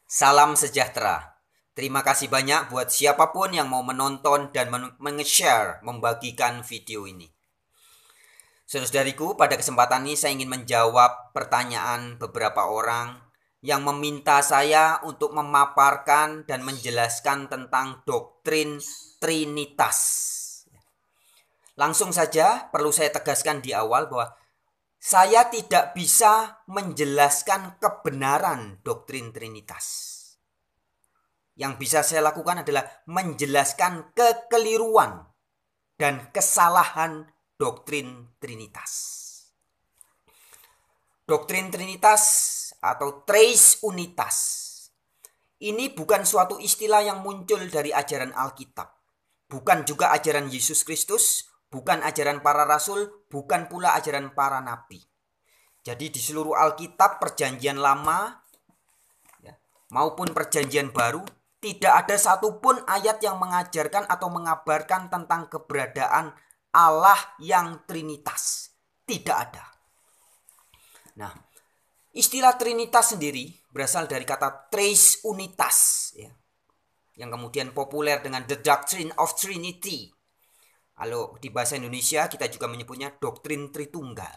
Salam sejahtera. Terima kasih banyak buat siapapun yang mau menonton dan menge-share, membagikan video ini. Saudara-saudariku, pada kesempatan ini saya ingin menjawab pertanyaan beberapa orang yang meminta saya untuk memaparkan dan menjelaskan tentang doktrin Trinitas. Langsung saja perlu saya tegaskan di awal bahwa saya tidak bisa menjelaskan kebenaran doktrin Trinitas. Yang bisa saya lakukan adalah menjelaskan kekeliruan dan kesalahan doktrin Trinitas. Doktrin Trinitas atau Tres Unitas ini bukan suatu istilah yang muncul dari ajaran Alkitab. Bukan juga ajaran Yesus Kristus, bukan ajaran para rasul, bukan pula ajaran para nabi. Jadi di seluruh Alkitab perjanjian lama maupun perjanjian baru, tidak ada satupun ayat yang mengajarkan atau mengabarkan tentang keberadaan Allah yang Trinitas. Tidak ada. Nah, istilah Trinitas sendiri berasal dari kata Tres Unitas, yang kemudian populer dengan The Doctrine of Trinity. Kalau di bahasa Indonesia kita juga menyebutnya doktrin Tritunggal.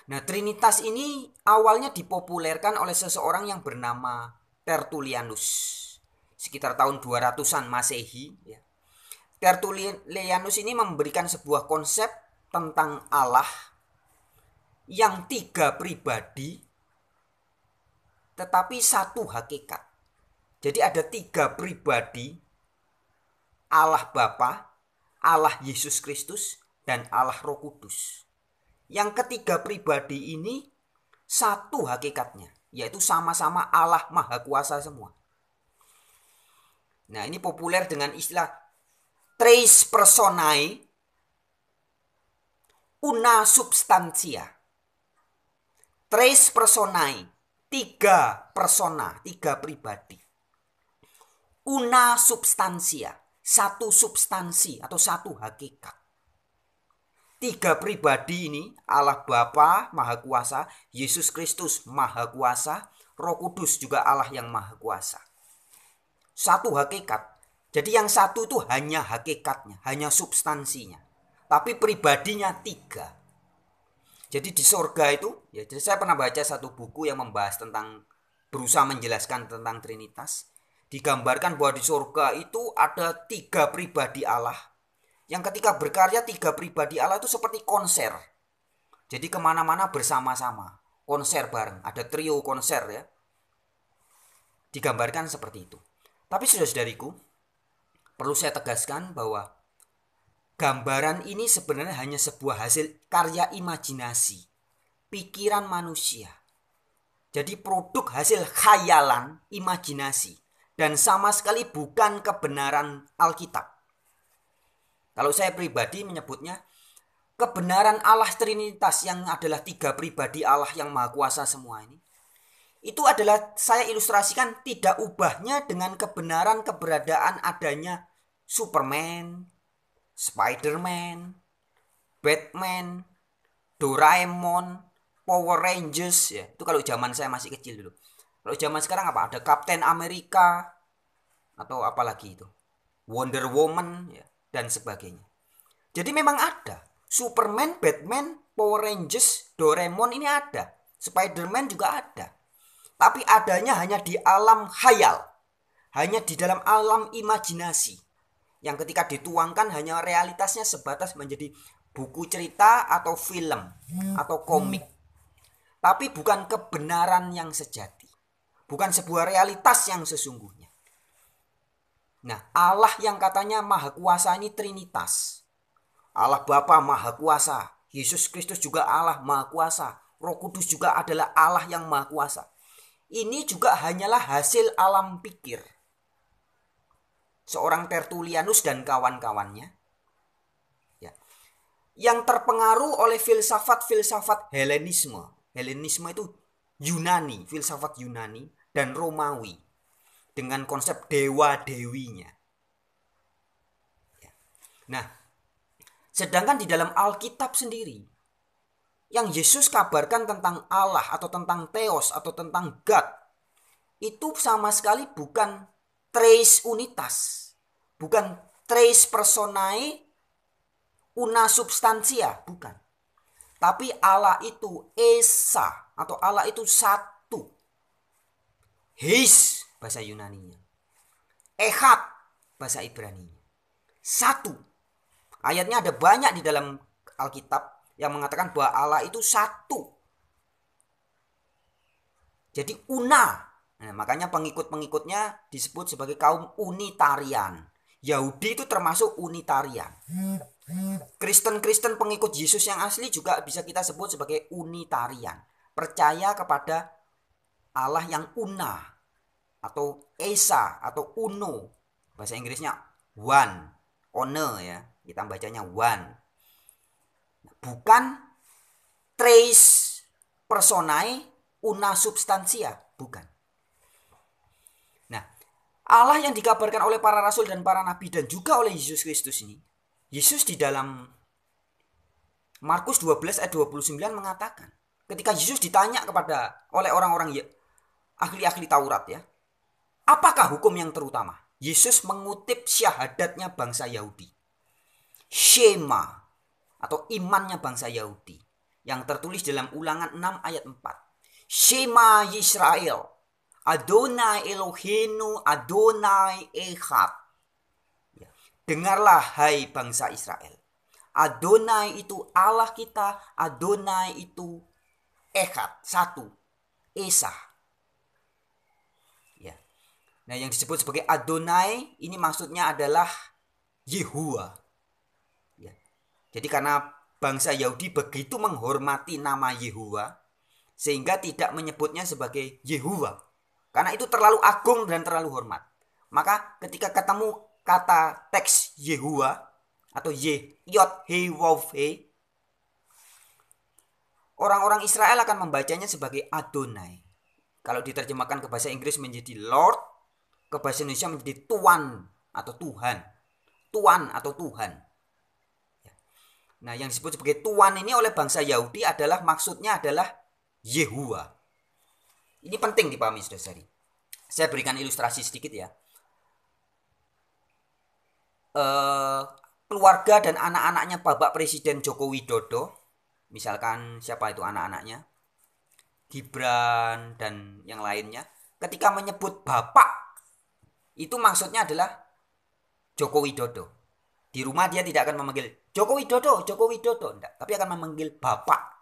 Nah, Trinitas ini awalnya dipopulerkan oleh seseorang yang bernama Tertullianus. Sekitar tahun 200-an Masehi. Tertullianus ini memberikan sebuah konsep tentang Allah yang tiga pribadi tetapi satu hakikat. Jadi ada tiga pribadi, Allah Bapa, Allah Yesus Kristus, dan Allah Roh Kudus. Yang ketiga pribadi ini satu hakikatnya, yaitu sama-sama Allah Maha Kuasa semua. Nah, ini populer dengan istilah Tres Personae Una Substantia. Tres Personae, tiga persona, tiga pribadi. Una Substantia, satu substansi atau satu hakikat. Tiga pribadi ini, Allah Bapa Maha Kuasa, Yesus Kristus Maha Kuasa, Roh Kudus juga Allah yang Maha Kuasa. Satu hakikat. Jadi yang satu itu hanya hakikatnya, hanya substansinya. Tapi pribadinya tiga. Jadi di sorga itu, jadi saya pernah baca satu buku yang membahas tentang, berusaha menjelaskan tentang Trinitas. Digambarkan bahwa di sorga itu ada tiga pribadi Allah. Yang ketika berkarya tiga pribadi Allah itu seperti konser. Jadi kemana-mana bersama-sama. Konser bareng. Ada trio konser ya. Digambarkan seperti itu. Tapi saudara-saudariku, perlu saya tegaskan bahwa gambaran ini sebenarnya hanya sebuah hasil karya imajinasi. Pikiran manusia. Jadi produk hasil khayalan, imajinasi. Dan sama sekali bukan kebenaran Alkitab. Kalau saya pribadi menyebutnya kebenaran Allah Trinitas yang adalah tiga pribadi Allah yang Maha Kuasa semua ini. Itu adalah saya ilustrasikan tidak ubahnya dengan kebenaran keberadaan adanya Superman, Spiderman, Batman, Doraemon, Power Rangers ya. Itu kalau zaman saya masih kecil dulu. Kalau zaman sekarang apa? Ada Captain America atau apalagi itu. Wonder Woman ya, dan sebagainya. Jadi memang ada. Superman, Batman, Power Rangers, Doraemon ini ada. Spiderman juga ada. Tapi adanya hanya di alam khayal. Hanya di dalam alam imajinasi. Yang ketika dituangkan hanya realitasnya sebatas menjadi buku cerita atau film atau komik. Tapi bukan kebenaran yang sejati. Bukan sebuah realitas yang sesungguhnya. Nah, Allah yang katanya Maha Kuasa ini Trinitas. Allah Bapa Maha Kuasa. Yesus Kristus juga Allah Maha Kuasa. Roh Kudus juga adalah Allah yang Maha Kuasa. Ini juga hanyalah hasil alam pikir seorang Tertullianus dan kawan-kawannya. Ya. Yang terpengaruh oleh filsafat-filsafat Helenisme. Helenisme itu Yunani, filsafat Yunani dan Romawi. Dengan konsep dewa-dewinya. Nah, sedangkan di dalam Alkitab sendiri, yang Yesus kabarkan tentang Allah atau tentang Theos atau tentang God, itu sama sekali bukan tres unitas, bukan tres personae una substantia, bukan. Tapi Allah itu esa atau Allah itu satu. Heis bahasa Yunaninya. Echad bahasa Ibraninya. Satu. Ayatnya ada banyak di dalam Alkitab yang mengatakan bahwa Allah itu satu. Jadi una. Nah, makanya pengikut-pengikutnya disebut sebagai kaum unitarian. Yahudi itu termasuk unitarian. Kristen-Kristen pengikut Yesus yang asli juga bisa kita sebut sebagai unitarian. Percaya kepada Allah yang una atau esa atau uno. Bahasa Inggrisnya one, one ya. Kita bacanya one. Bukan tres personae una substantia, bukan. Nah, Allah yang dikabarkan oleh para rasul dan para nabi dan juga oleh Yesus Kristus ini, Yesus di dalam Markus 12 ayat 29 mengatakan, ketika Yesus ditanya oleh orang-orang ahli-ahli Taurat ya, apakah hukum yang terutama? Yesus mengutip syahadatnya bangsa Yahudi. Shema atau imannya bangsa Yahudi yang tertulis dalam Ulangan 6 ayat 4. Shema Yisrael, Adonai Eloheinu, Adonai Echad. Dengarlah hai bangsa Israel. Adonai itu Allah kita, Adonai itu Echad, satu, Esa. Ya. Nah, yang disebut sebagai Adonai ini maksudnya adalah Yehuwa. Ya. Jadi karena bangsa Yahudi begitu menghormati nama Yehuwa sehingga tidak menyebutnya sebagai Yehuwa. Karena itu terlalu agung dan terlalu hormat. Maka ketika ketemu kata teks Yehuwa atau Yod He Wav He, orang-orang Israel akan membacanya sebagai Adonai. Kalau diterjemahkan ke bahasa Inggris menjadi Lord, ke bahasa Indonesia menjadi Tuan atau Tuhan. Tuan atau Tuhan. Nah, yang disebut sebagai Tuan ini oleh bangsa Yahudi adalah maksudnya adalah Yehuwa. Ini penting dipahami saudara-saudari. Saya berikan ilustrasi sedikit ya. Keluarga dan anak-anaknya Bapak Presiden Joko Widodo, misalkan siapa itu anak-anaknya, Gibran dan yang lainnya, ketika menyebut Bapak, itu maksudnya adalah Joko Widodo. Di rumah dia tidak akan memanggil Joko Widodo, enggak, tapi akan memanggil Bapak.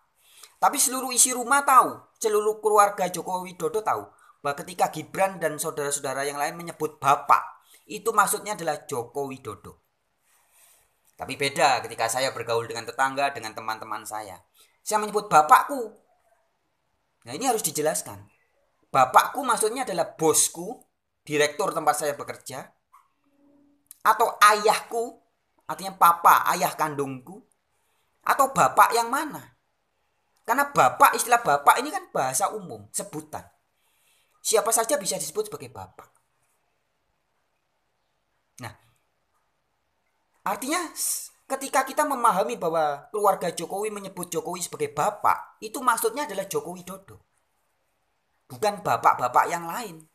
Tapi seluruh isi rumah tahu, seluruh keluarga Joko Widodo tahu bahwa ketika Gibran dan saudara-saudara yang lain menyebut Bapak, itu maksudnya adalah Joko Widodo. Tapi beda ketika saya bergaul dengan tetangga, dengan teman-teman saya. Saya menyebut bapakku. Nah, ini harus dijelaskan. Bapakku maksudnya adalah bosku, direktur tempat saya bekerja, atau ayahku, artinya papa, ayah kandungku, atau bapak yang mana? Karena bapak, istilah bapak ini kan bahasa umum, sebutan. Siapa saja bisa disebut sebagai bapak. Nah, artinya ketika kita memahami bahwa keluarga Jokowi menyebut Jokowi sebagai bapak, itu maksudnya adalah Joko Widodo. Bukan bapak-bapak yang lain.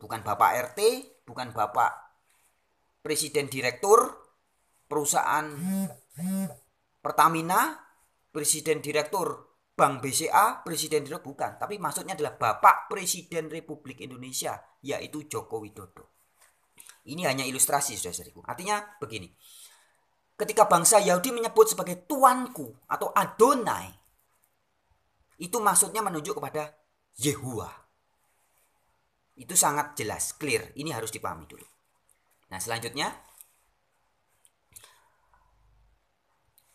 Bukan bapak RT, bukan bapak presiden direktur perusahaan Pertamina, presiden direktur Bank BCA, presiden direktur, bukan. Tapi maksudnya adalah Bapak Presiden Republik Indonesia, yaitu Joko Widodo. Ini hanya ilustrasi, saudara-saudariku. Artinya begini. Ketika bangsa Yahudi menyebut sebagai tuanku atau Adonai, itu maksudnya menunjuk kepada Yehuwa. Itu sangat jelas, clear. Ini harus dipahami dulu. Nah, selanjutnya,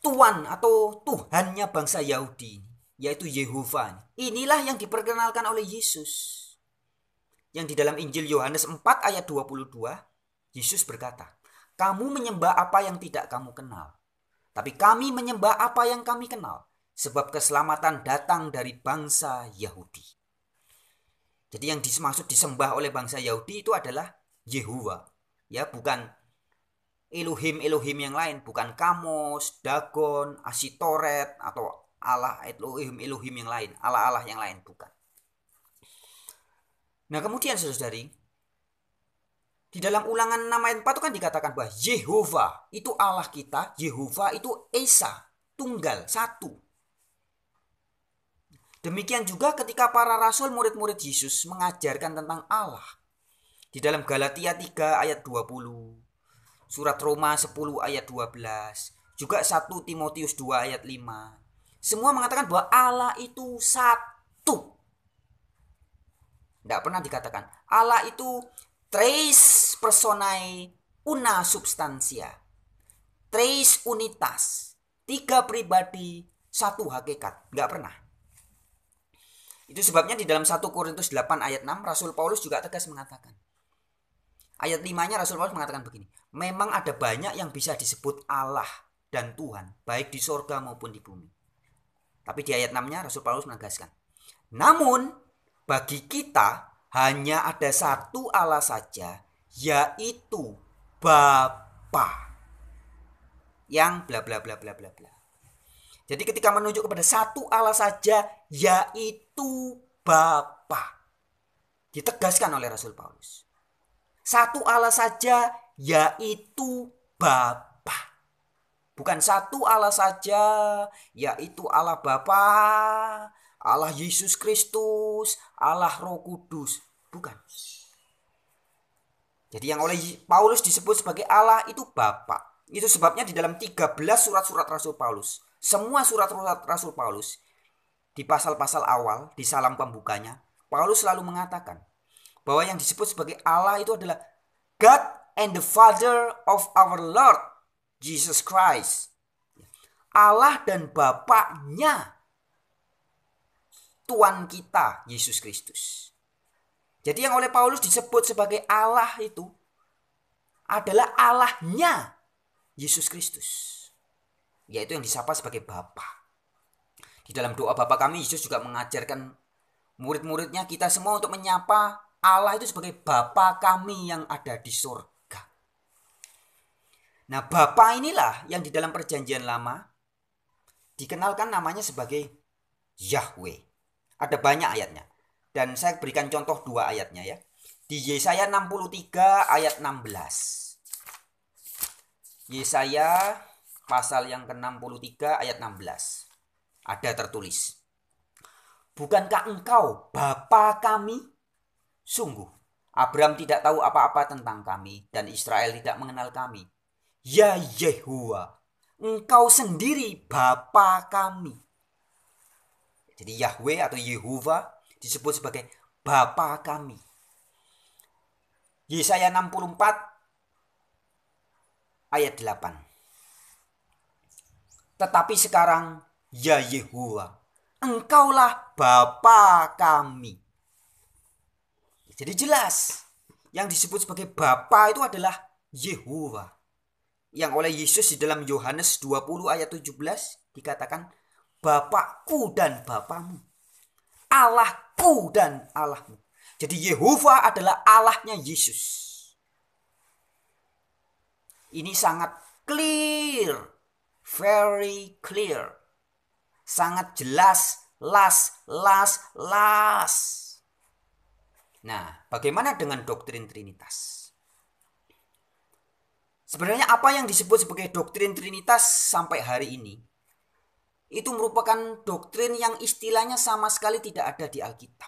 Tuan atau Tuhannya bangsa Yahudi, yaitu Yehova. Inilah yang diperkenalkan oleh Yesus. Yang di dalam Injil Yohanes 4 ayat 22, Yesus berkata, kamu menyembah apa yang tidak kamu kenal. Tapi kami menyembah apa yang kami kenal. Sebab keselamatan datang dari bangsa Yahudi. Jadi yang dimaksud disembah oleh bangsa Yahudi itu adalah Yehuwa. Ya, bukan Elohim yang lain. Bukan Kamos, Dagon, Asitoret, atau Allah Elohim yang lain. Allah-Allah yang lain, bukan. Nah kemudian saudari, di dalam Ulangan 6 ayat 4 itu kan dikatakan bahwa Yehova itu Allah kita, Yehova itu Esa, tunggal, satu. Demikian juga ketika para rasul murid-murid Yesus mengajarkan tentang Allah. Di dalam Galatia 3 ayat 20, Surat Roma 10 ayat 12, juga 1 Timotius 2 ayat 5. Semua mengatakan bahwa Allah itu satu. Tidak pernah dikatakan Allah itu tres personae una substantia, tres unitas, tiga pribadi, satu hakikat. Nggak pernah. Itu sebabnya di dalam 1 Korintus 8 ayat 6 Rasul Paulus juga tegas mengatakan. Ayat 5-nya Rasul Paulus mengatakan begini. Memang ada banyak yang bisa disebut Allah dan Tuhan, baik di sorga maupun di bumi. Tapi di ayat 6-nya Rasul Paulus menegaskan. Namun bagi kita hanya ada satu Allah saja, yaitu Bapa. Yang bla bla bla bla bla bla. Jadi ketika menunjuk kepada satu Allah saja, yaitu Bapa, ditegaskan oleh Rasul Paulus. Satu Allah saja, yaitu Bapa. Bukan satu Allah saja, yaitu Allah Bapa, Allah Yesus Kristus, Allah Roh Kudus. Bukan. Jadi yang oleh Paulus disebut sebagai Allah itu Bapa. Itu sebabnya di dalam 13 surat-surat Rasul Paulus, semua surat-surat Rasul Paulus, di pasal-pasal awal, di salam pembukanya, Paulus selalu mengatakan bahwa yang disebut sebagai Allah itu adalah God and the Father of our Lord Jesus Christ. Allah dan Bapaknya Tuhan kita Yesus Kristus. Jadi yang oleh Paulus disebut sebagai Allah itu adalah Allahnya Yesus Kristus, yaitu yang disapa sebagai Bapa. Di dalam doa Bapa kami, Yesus juga mengajarkan murid-muridnya, kita semua untuk menyapa Allah itu sebagai Bapa kami yang ada di surga. Nah, Bapa inilah yang di dalam perjanjian lama dikenalkan namanya sebagai Yahweh. Ada banyak ayatnya. Dan saya berikan contoh 2 ayatnya ya. Di Yesaya 63 ayat 16. Yesaya pasal yang ke-63 ayat 16. Ada tertulis. Bukankah engkau Bapa kami? Sungguh, Abraham tidak tahu apa-apa tentang kami dan Israel tidak mengenal kami. Ya Yehuwa, engkau sendiri Bapa kami. Jadi Yahweh atau Yehuwa disebut sebagai Bapa kami. Yesaya 64 ayat 8. Tetapi sekarang, ya Yehuwa, engkaulah Bapa kami. Jadi jelas, yang disebut sebagai Bapa itu adalah Yehuwa. Yang oleh Yesus di dalam Yohanes 20 ayat 17 dikatakan, Bapakku dan Bapamu, Allahku dan Allahmu. Jadi Yehuwa adalah Allahnya Yesus. Ini sangat clear, very clear, sangat jelas, las. Nah, bagaimana dengan doktrin Trinitas? Sebenarnya apa yang disebut sebagai doktrin Trinitas sampai hari ini, itu merupakan doktrin yang istilahnya sama sekali tidak ada di Alkitab.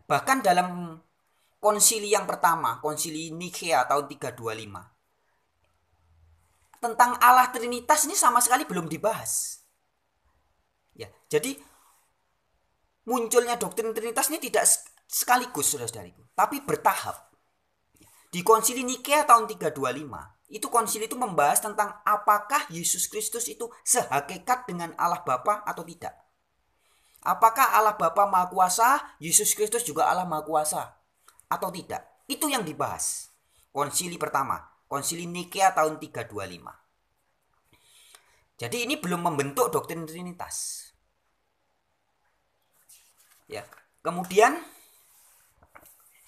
Bahkan dalam konsili yang pertama, konsili Nikea tahun 325, tentang Allah Trinitas ini sama sekali belum dibahas. Ya, jadi munculnya doktrin Trinitas ini tidak sekaligus, saudara-saudariku, tapi bertahap. Di konsili Nikea tahun 325, itu konsili itu membahas tentang apakah Yesus Kristus itu sehakikat dengan Allah Bapa atau tidak. Apakah Allah Bapa Maha Kuasa, Yesus Kristus juga Allah Maha Kuasa atau tidak. Itu yang dibahas. Konsili pertama, konsili Nikea tahun 325. Jadi ini belum membentuk doktrin Trinitas. Ya. Kemudian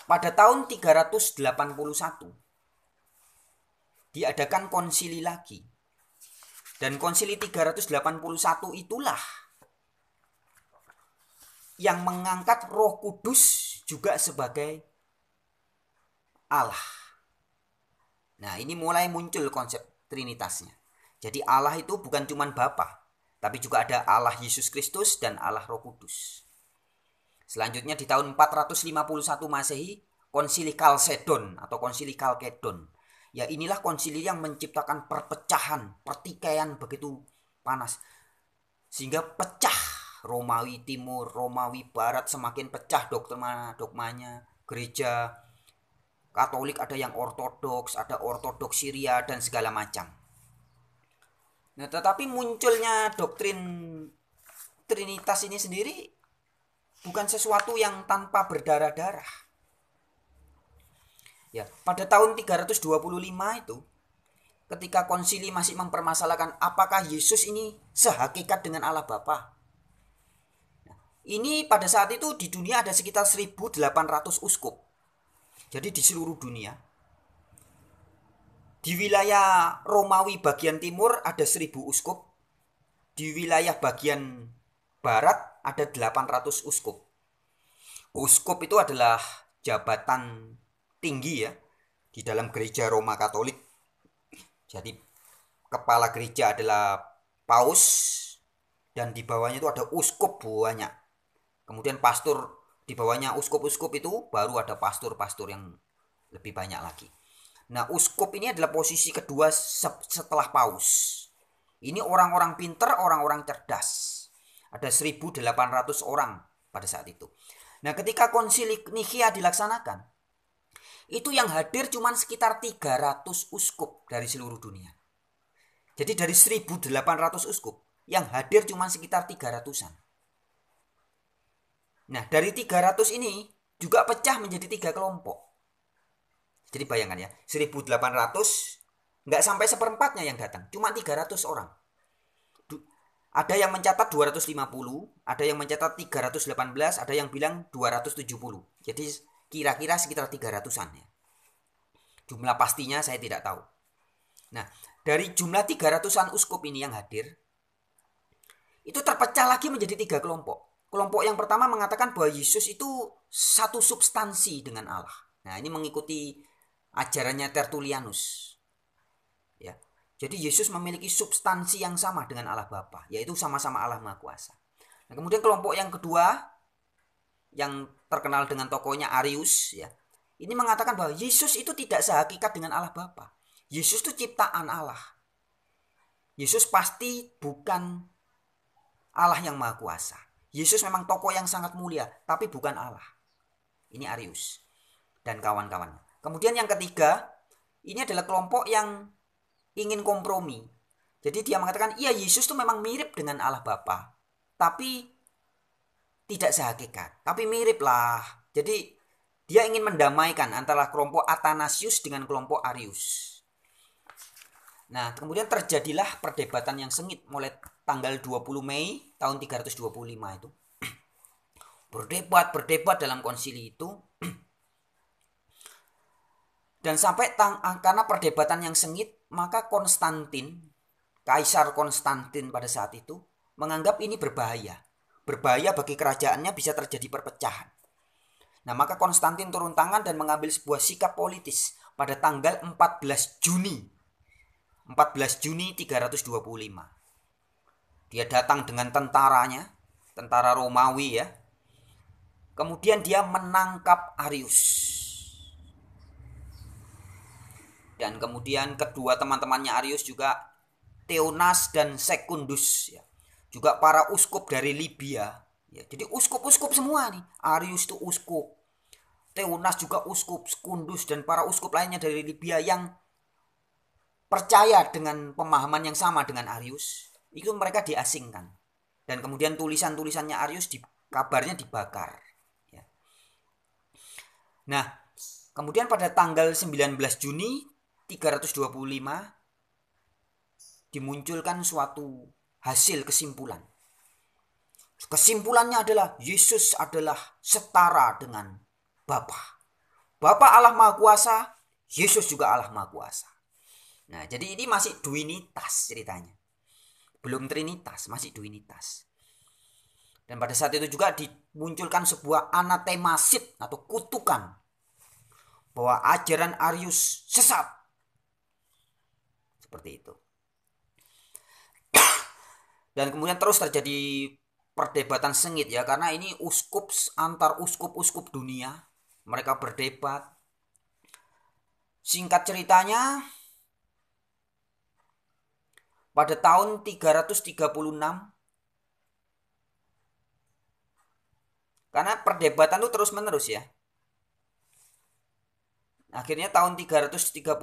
pada tahun 381 diadakan konsili lagi. Dan konsili 381 itulah yang mengangkat Roh Kudus juga sebagai Allah. Nah, ini mulai muncul konsep trinitasnya. Jadi Allah itu bukan cuma Bapa, tapi juga ada Allah Yesus Kristus dan Allah Roh Kudus. Selanjutnya di tahun 451 Masehi, Konsili Kalsedon atau Konsili Kalkedon. Ya, inilah konsili yang menciptakan perpecahan, pertikaian begitu panas. Sehingga pecah Romawi Timur, Romawi Barat, semakin pecah dogmanya. Gereja Katolik ada yang ortodoks, ada ortodoks Syria dan segala macam. Nah, tetapi munculnya doktrin Trinitas ini sendiri bukan sesuatu yang tanpa berdarah-darah. Ya, pada tahun 325 itu, ketika konsili masih mempermasalahkan apakah Yesus ini sehakikat dengan Allah Bapa. Nah, ini pada saat itu di dunia ada sekitar 1.800 uskup. Jadi di seluruh dunia. Di wilayah Romawi bagian timur ada 1.000 uskup. Di wilayah bagian barat ada 800 uskup. Uskup itu adalah jabatan tinggi ya di dalam gereja Roma Katolik. Jadi kepala gereja adalah paus dan di bawahnya itu ada uskup banyak. Kemudian pastor di bawahnya uskup-uskup itu baru ada pastor-pastor yang lebih banyak lagi. Nah, uskup ini adalah posisi kedua setelah paus. Ini orang-orang pinter, orang-orang cerdas. Ada 1.800 orang pada saat itu. Nah, ketika konsili Nikia dilaksanakan, itu yang hadir cuma sekitar 300 uskup dari seluruh dunia. Jadi dari 1.800 uskup, yang hadir cuma sekitar 300-an. Nah, dari 300 ini juga pecah menjadi 3 kelompok. Jadi bayangkan ya, 1.800 nggak sampai seperempatnya yang datang, cuma 300 orang. Ada yang mencatat 250, ada yang mencatat 318, ada yang bilang 270. Jadi kira-kira sekitar 300-an ya. Jumlah pastinya saya tidak tahu. Nah, dari jumlah 300-an uskup ini yang hadir, itu terpecah lagi menjadi 3 kelompok. Kelompok yang pertama mengatakan bahwa Yesus itu satu substansi dengan Allah. Nah, ini mengikuti ajarannya Tertullianus. Ya. Jadi Yesus memiliki substansi yang sama dengan Allah Bapa, yaitu sama-sama Allah Maha Kuasa. Nah, kemudian kelompok yang kedua yang terkenal dengan tokohnya Arius ya. Ini mengatakan bahwa Yesus itu tidak sehakikat dengan Allah Bapa. Yesus itu ciptaan Allah. Yesus pasti bukan Allah yang Maha Kuasa. Yesus memang tokoh yang sangat mulia, tapi bukan Allah. Ini Arius dan kawan-kawan. Kemudian yang ketiga, ini adalah kelompok yang ingin kompromi. Jadi dia mengatakan, iya Yesus itu memang mirip dengan Allah Bapa, tapi tidak sehakikat. Tapi mirip lah. Jadi dia ingin mendamaikan antara kelompok Athanasius dengan kelompok Arius. Nah, kemudian terjadilah perdebatan yang sengit mulai tanggal 20 Mei tahun 325 itu. Berdebat dalam konsili itu. Dan sampai karena perdebatan yang sengit, maka Konstantin, Kaisar Konstantin pada saat itu, menganggap ini berbahaya. Berbahaya bagi kerajaannya, bisa terjadi perpecahan. Nah, maka Konstantin turun tangan dan mengambil sebuah sikap politis pada tanggal 14 Juni 325. Dia datang dengan tentaranya, tentara Romawi ya. Kemudian dia menangkap Arius. Dan kemudian kedua teman-temannya Arius juga Theonas dan Secundus ya. Juga para uskup dari Libya. Ya, jadi uskup-uskup semua nih. Arius itu uskup. Theonas juga uskup, Secundus dan para uskup lainnya dari Libya yang percaya dengan pemahaman yang sama dengan Arius. Itu mereka diasingkan. Dan kemudian tulisan-tulisannya Arius kabarnya dibakar. Ya. Nah, kemudian pada tanggal 19 Juni 325 dimunculkan suatu hasil kesimpulan. Kesimpulannya adalah Yesus adalah setara dengan Bapa. Bapa Allah Maha Kuasa, Yesus juga Allah Maha Kuasa. Nah, jadi ini masih duinitas ceritanya. Belum trinitas, masih duinitas. Dan pada saat itu juga dimunculkan sebuah anatemasit atau kutukan bahwa ajaran Arius sesat. Seperti itu. Dan kemudian terus terjadi perdebatan sengit ya, karena ini uskup antar uskup-uskup dunia, mereka berdebat. Singkat ceritanya, pada tahun 336, karena perdebatan itu terus menerus ya. Akhirnya tahun 336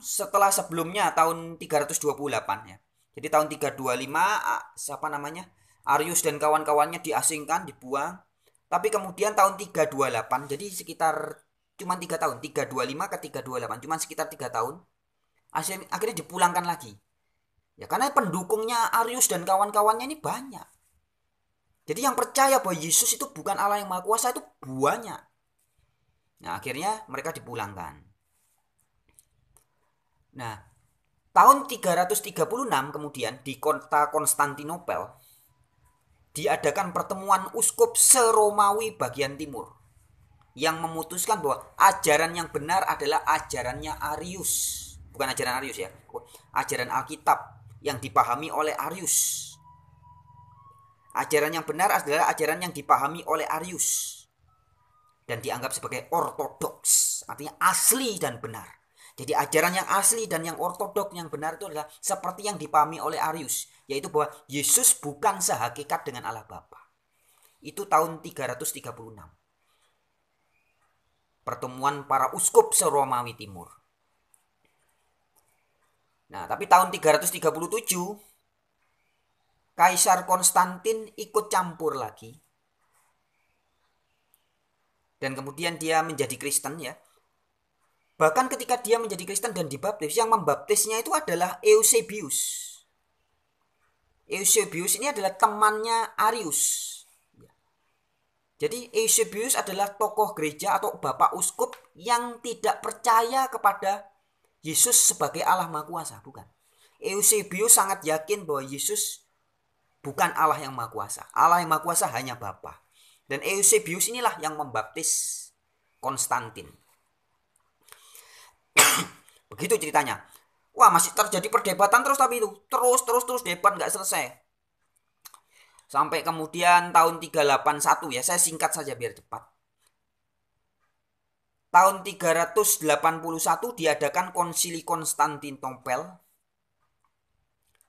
setelah sebelumnya tahun 328 ya. Jadi tahun 325 siapa namanya? Arius dan kawan-kawannya diasingkan, dibuang. Tapi kemudian tahun 328, jadi sekitar cuma 3 tahun, 325 ke 328, cuma sekitar 3 tahun. Akhirnya dipulangkan lagi. Ya karena pendukungnya Arius dan kawan-kawannya ini banyak. Jadi yang percaya bahwa Yesus itu bukan Allah yang Maha Kuasa itu banyak. Nah, akhirnya mereka dipulangkan. Nah, tahun 336 kemudian di kota Konstantinopel diadakan pertemuan uskup se-Romawi bagian timur yang memutuskan bahwa ajaran yang benar adalah ajarannya Arius. Bukan ajaran Arius ya, ajaran Alkitab yang dipahami oleh Arius. Ajaran yang benar adalah ajaran yang dipahami oleh Arius dan dianggap sebagai ortodoks, artinya asli dan benar. Jadi ajaran yang asli dan yang ortodoks yang benar itu adalah seperti yang dipahami oleh Arius, yaitu bahwa Yesus bukan sehakikat dengan Allah Bapa. Itu tahun 336. Pertemuan para uskup se-Romawi Timur. Nah, tapi tahun 337 Kaisar Konstantin ikut campur lagi. Dan kemudian dia menjadi Kristen ya. Bahkan ketika dia menjadi Kristen dan dibaptis, yang membaptisnya itu adalah Eusebius. Eusebius ini adalah temannya Arius. Jadi Eusebius adalah tokoh gereja atau bapak uskup yang tidak percaya kepada Yesus sebagai Allah Maha Kuasa, bukan. Eusebius sangat yakin bahwa Yesus bukan Allah yang Maha Kuasa. Allah yang Maha Kuasa hanya Bapa. Dan Eusebius inilah yang membaptis Konstantin. Begitu ceritanya. Wah, masih terjadi perdebatan terus tapi itu. Terus debat nggak selesai. Sampai kemudian tahun 381 ya, saya singkat saja biar cepat. Tahun 381 diadakan konsili Konstantinopel.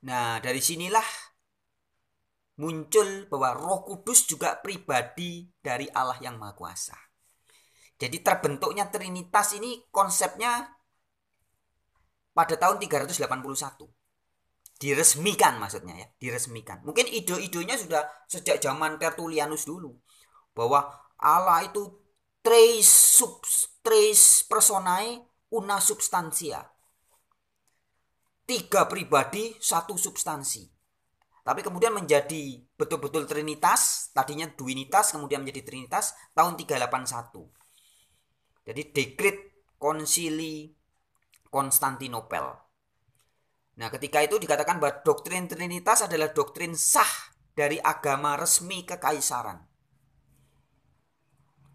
Nah, dari sinilah muncul bahwa Roh Kudus juga pribadi dari Allah yang Maha Kuasa. Jadi terbentuknya Trinitas ini konsepnya pada tahun 381. Diresmikan maksudnya ya, diresmikan. Mungkin ide-idenya sudah sejak zaman Tertullianus dulu. Bahwa Allah itu tres personae una substantia. 3 pribadi, 1 substansi. Tapi kemudian menjadi betul-betul Trinitas, tadinya Duinitas, kemudian menjadi Trinitas tahun 381. Jadi dekret konsili Konstantinopel. Nah, ketika itu dikatakan bahwa doktrin Trinitas adalah doktrin sah dari agama resmi kekaisaran.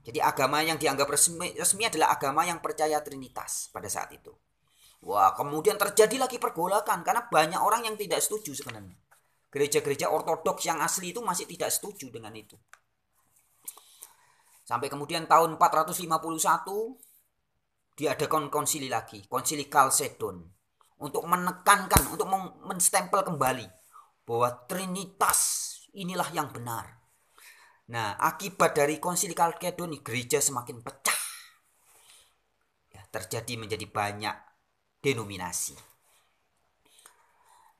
Jadi agama yang dianggap resmi adalah agama yang percaya Trinitas pada saat itu. Wah, kemudian terjadi lagi pergolakan karena banyak orang yang tidak setuju sebenarnya. Gereja-gereja ortodoks yang asli itu masih tidak setuju dengan itu. Sampai kemudian tahun 451 diadakan konsili lagi, konsili Chalcedon, untuk menekankan, untuk menstempel kembali bahwa Trinitas inilah yang benar. Nah, akibat dari konsili Chalcedon gereja semakin pecah. Ya, terjadi menjadi banyak denominasi.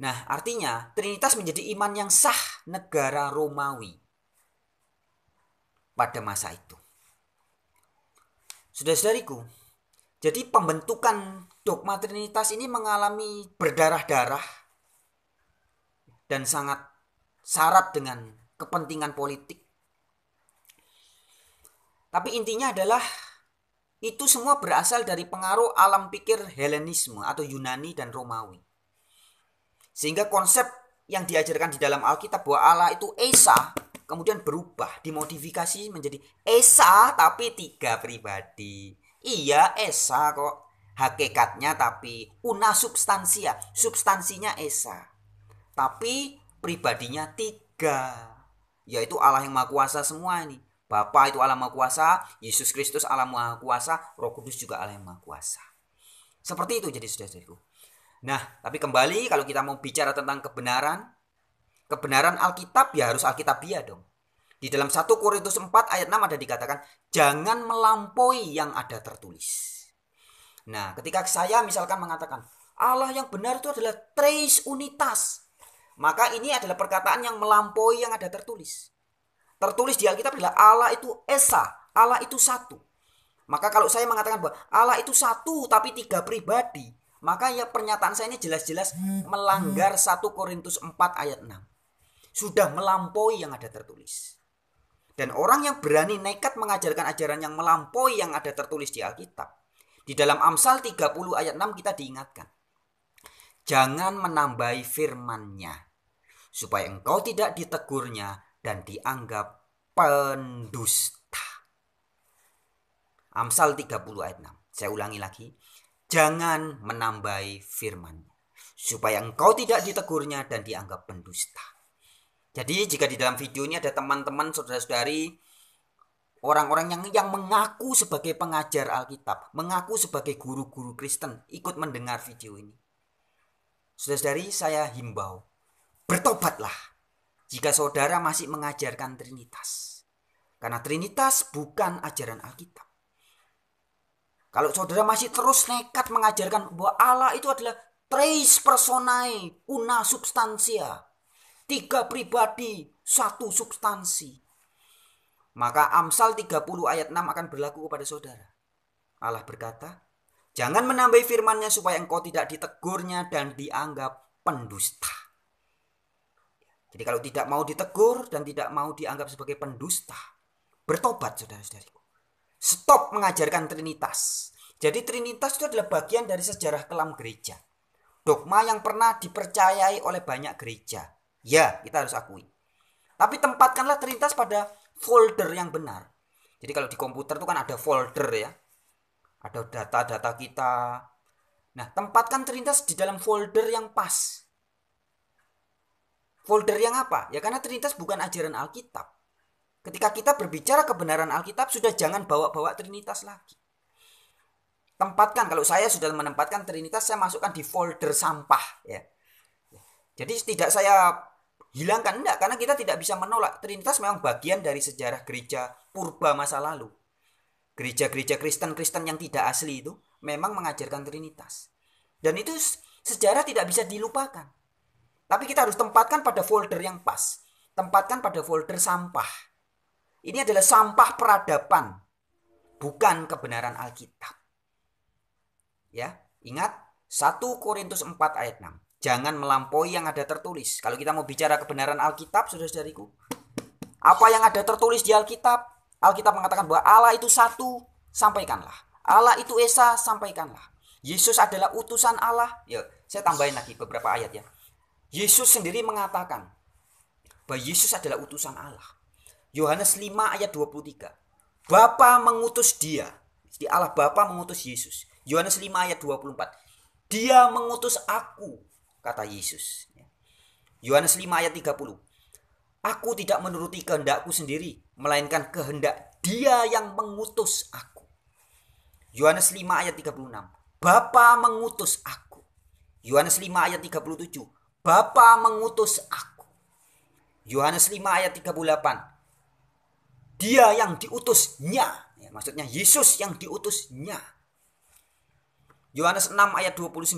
Nah, artinya Trinitas menjadi iman yang sah negara Romawi pada masa itu. Saudara-saudariku, jadi pembentukan dogma Trinitas ini mengalami berdarah-darah dan sangat syarat dengan kepentingan politik. Tapi intinya adalah itu semua berasal dari pengaruh alam pikir Helenisme atau Yunani dan Romawi. Sehingga konsep yang diajarkan di dalam Alkitab bahwa Allah itu Esa, kemudian berubah, dimodifikasi menjadi Esa tapi 3 pribadi. Iya Esa kok hakikatnya, tapi una substansia, substansinya Esa, tapi pribadinya 3, yaitu Allah yang Maha Kuasa semua ini. Bapa itu Allah Maha Kuasa, Yesus Kristus Allah Maha Kuasa, Roh Kudus juga Allah yang Maha Kuasa. Seperti itu jadi saudara-saudaraku. Nah, tapi kembali kalau kita mau bicara tentang kebenaran Alkitab ya harus Alkitabiah dong. Di dalam 1 Korintus 4 ayat 6 ada dikatakan, jangan melampaui yang ada tertulis. Nah, ketika saya misalkan mengatakan Allah yang benar itu adalah tres unitas, maka ini adalah perkataan yang melampaui yang ada tertulis. Tertulis di Alkitab adalah Allah itu Esa, Allah itu satu. Maka kalau saya mengatakan bahwa Allah itu satu tapi 3 pribadi, maka ya pernyataan saya ini jelas-jelas melanggar 1 Korintus 4 ayat 6. Sudah melampaui yang ada tertulis. Dan orang yang berani nekat mengajarkan ajaran yang melampaui yang ada tertulis di Alkitab, di dalam Amsal 30 ayat 6 kita diingatkan, jangan menambahi firman-Nya, supaya engkau tidak ditegurnya dan dianggap pendusta. Amsal 30 ayat 6. Saya ulangi lagi, jangan menambahi firman-Nya, supaya engkau tidak ditegurnya dan dianggap pendusta. Jadi jika di dalam video ini ada teman-teman, saudara-saudari, orang-orang yang mengaku sebagai pengajar Alkitab, mengaku sebagai guru-guru Kristen, ikut mendengar video ini, saudara-saudari, saya himbau, bertobatlah jika saudara masih mengajarkan Trinitas. Karena Trinitas bukan ajaran Alkitab. Kalau saudara masih terus nekat mengajarkan bahwa Allah itu adalah tres personae, una substantia, 3 pribadi, 1 substansi, maka Amsal 30 ayat 6 akan berlaku kepada saudara. Allah berkata, jangan menambahi firman-Nya supaya engkau tidak ditegurnya dan dianggap pendusta. Jadi kalau tidak mau ditegur dan tidak mau dianggap sebagai pendusta, bertobat saudara-saudariku. Stop mengajarkan Trinitas. Jadi Trinitas itu adalah bagian dari sejarah kelam gereja. Dogma yang pernah dipercayai oleh banyak gereja. Ya, kita harus akui. Tapi tempatkanlah Trinitas pada folder yang benar. Jadi kalau di komputer itu kan ada folder ya. Ada data-data kita. Nah, tempatkan Trinitas di dalam folder yang pas. Folder yang apa? Ya karena Trinitas bukan ajaran Alkitab. Ketika kita berbicara kebenaran Alkitab, sudah jangan bawa-bawa Trinitas lagi. Tempatkan, kalau saya sudah menempatkan Trinitas, saya masukkan di folder sampah ya. Jadi tidak saya hilangkan, enggak, karena kita tidak bisa menolak. Trinitas memang bagian dari sejarah gereja purba masa lalu. Gereja-gereja Kristen yang tidak asli itu memang mengajarkan Trinitas. Dan itu sejarah tidak bisa dilupakan. Tapi kita harus tempatkan pada folder yang pas. Tempatkan pada folder sampah. Ini adalah sampah peradaban, bukan kebenaran Alkitab. Ya, ingat 1 Korintus 4 ayat 6. Jangan melampaui yang ada tertulis. Kalau kita mau bicara kebenaran Alkitab, saudara-saudariku, apa yang ada tertulis di Alkitab? Alkitab mengatakan bahwa Allah itu satu, sampaikanlah. Allah itu Esa, sampaikanlah. Yesus adalah utusan Allah. Ya, saya tambahin lagi beberapa ayat ya. Yesus sendiri mengatakan bahwa Yesus adalah utusan Allah. Yohanes 5 ayat 23. Bapa mengutus dia. Jadi Allah Bapa mengutus Yesus. Yohanes 5 ayat 24. Dia mengutus aku, kata Yesus. Yohanes 5 ayat 30. Aku tidak menuruti kehendakku sendiri, melainkan kehendak Dia yang mengutus aku. Yohanes 5 ayat 36. Bapa mengutus aku. Yohanes 5 ayat 37. Bapa mengutus aku. Yohanes 5 ayat 38. Dia yang diutusnya. Ya, maksudnya Yesus yang diutusnya. Yohanes 6 ayat 29.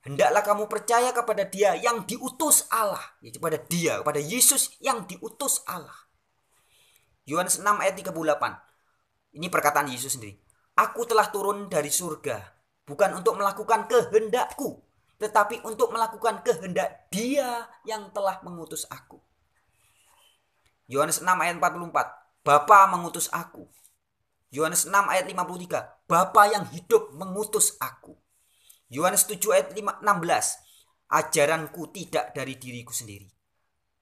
Hendaklah kamu percaya kepada Dia yang diutus Allah. Ya, kepada Dia, kepada Yesus yang diutus Allah. Yohanes 6 ayat 38. Ini perkataan Yesus sendiri. Aku telah turun dari surga, bukan untuk melakukan kehendakku, tetapi untuk melakukan kehendak Dia yang telah mengutus aku. Yohanes 6 ayat 44. Bapa mengutus aku. Yohanes 6 ayat 53. Bapa yang hidup mengutus aku. Yohanes 7 ayat 16. Ajaranku tidak dari diriku sendiri.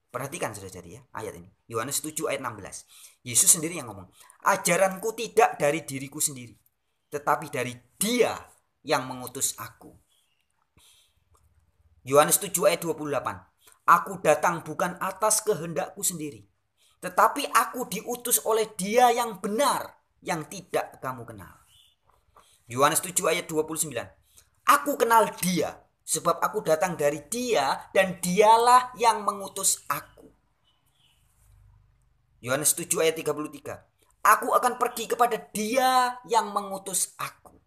Perhatikan saudara-saudari ya ayat ini. Yohanes 7 ayat 16. Yesus sendiri yang ngomong. Ajaranku tidak dari diriku sendiri, tetapi dari Dia yang mengutus aku. Yohanes 7 ayat 28. Aku datang bukan atas kehendakku sendiri, tetapi aku diutus oleh Dia yang benar, yang tidak kamu kenal. Yohanes 7 ayat 29. Aku kenal Dia, sebab aku datang dari Dia dan Dialah yang mengutus aku. Yohanes 7 ayat 33. Aku akan pergi kepada Dia yang mengutus aku.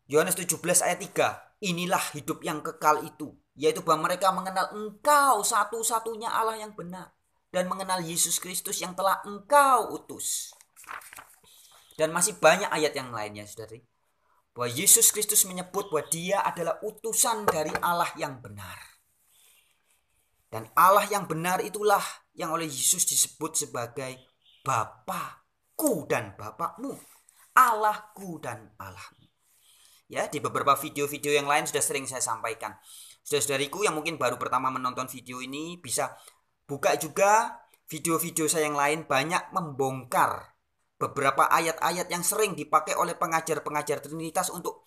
Yohanes 17 ayat 3. Inilah hidup yang kekal itu, yaitu bahwa mereka mengenal Engkau satu-satunya Allah yang benar, dan mengenal Yesus Kristus yang telah Engkau utus. Dan masih banyak ayat yang lainnya, saudari. Bahwa Yesus Kristus menyebut bahwa Dia adalah utusan dari Allah yang benar. Dan Allah yang benar itulah yang oleh Yesus disebut sebagai Bapakku dan Bapakmu, Allahku dan Allahmu. Ya, di beberapa video-video yang lain sudah sering saya sampaikan. Saudara-saudariku yang mungkin baru pertama menonton video ini bisa buka juga video-video saya yang lain, banyak membongkar beberapa ayat-ayat yang sering dipakai oleh pengajar-pengajar Trinitas untuk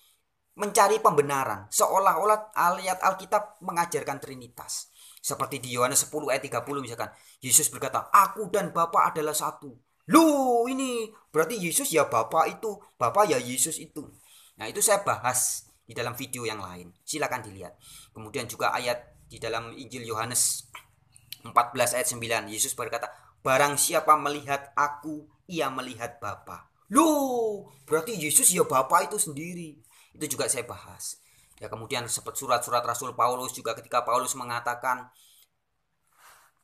mencari pembenaran, seolah-olah ayat Alkitab mengajarkan Trinitas. Seperti di Yohanes 10 ayat 30 misalkan, Yesus berkata, aku dan Bapa adalah satu. Loh, ini berarti Yesus ya Bapa itu, Bapa ya Yesus itu. Nah, itu saya bahas di dalam video yang lain, silakan dilihat. Kemudian juga ayat di dalam Injil Yohanes 14 ayat 9, Yesus berkata, barang siapa melihat aku, ia melihat Bapa. Loh, berarti Yesus ya Bapa itu sendiri. Itu juga saya bahas. Ya, kemudian seperti surat-surat Rasul Paulus juga, ketika Paulus mengatakan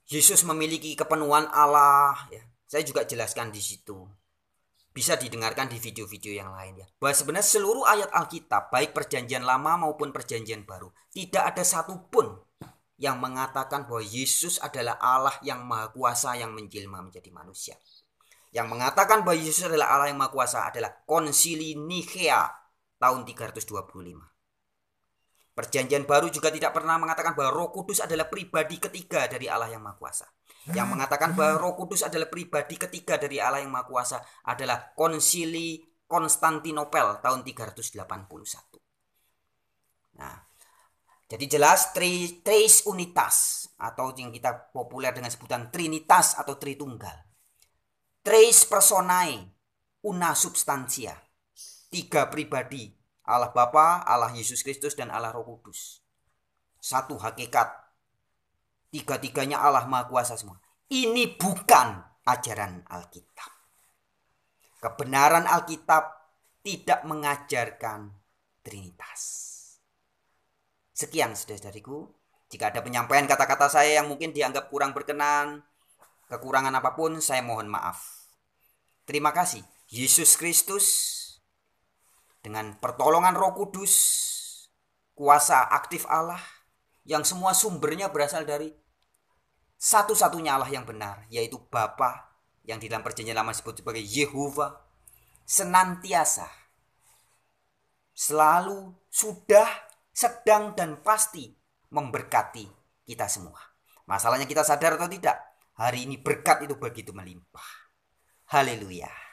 Yesus memiliki kepenuhan Allah, ya, saya juga jelaskan di situ. Bisa didengarkan di video-video yang lain ya. Bahwa sebenarnya seluruh ayat Alkitab, baik perjanjian lama maupun perjanjian baru, tidak ada satupun yang mengatakan bahwa Yesus adalah Allah yang maha kuasa yang menjelma menjadi manusia. Yang mengatakan bahwa Yesus adalah Allah yang maha kuasa adalah Konsili Nikea tahun 325. Perjanjian baru juga tidak pernah mengatakan bahwa Roh Kudus adalah pribadi ketiga dari Allah yang maha kuasa. Yang mengatakan bahwa Roh Kudus adalah pribadi ketiga dari Allah yang maha kuasa adalah Konsili Konstantinopel tahun 381. Nah, jadi jelas Tres Unitas atau yang kita populer dengan sebutan Trinitas atau Tritunggal. Tres Personae Una Substantia. 3 pribadi, Allah Bapa, Allah Yesus Kristus dan Allah Roh Kudus. 1 hakikat. 3-tiganya Allah Maha Kuasa semua. Ini bukan ajaran Alkitab. Kebenaran Alkitab tidak mengajarkan Trinitas. Sekian saudara-saudariku. Jika ada penyampaian kata-kata saya yang mungkin dianggap kurang berkenan, kekurangan apapun, saya mohon maaf. Terima kasih. Yesus Kristus dengan pertolongan Roh Kudus, kuasa aktif Allah, yang semua sumbernya berasal dari satu-satunya Allah yang benar, yaitu Bapa, yang di dalam perjanjian lama disebut sebagai Yehova, senantiasa, selalu, sudah, sedang, dan pasti memberkati kita semua. Masalahnya kita sadar atau tidak, hari ini berkat itu begitu melimpah. Haleluya.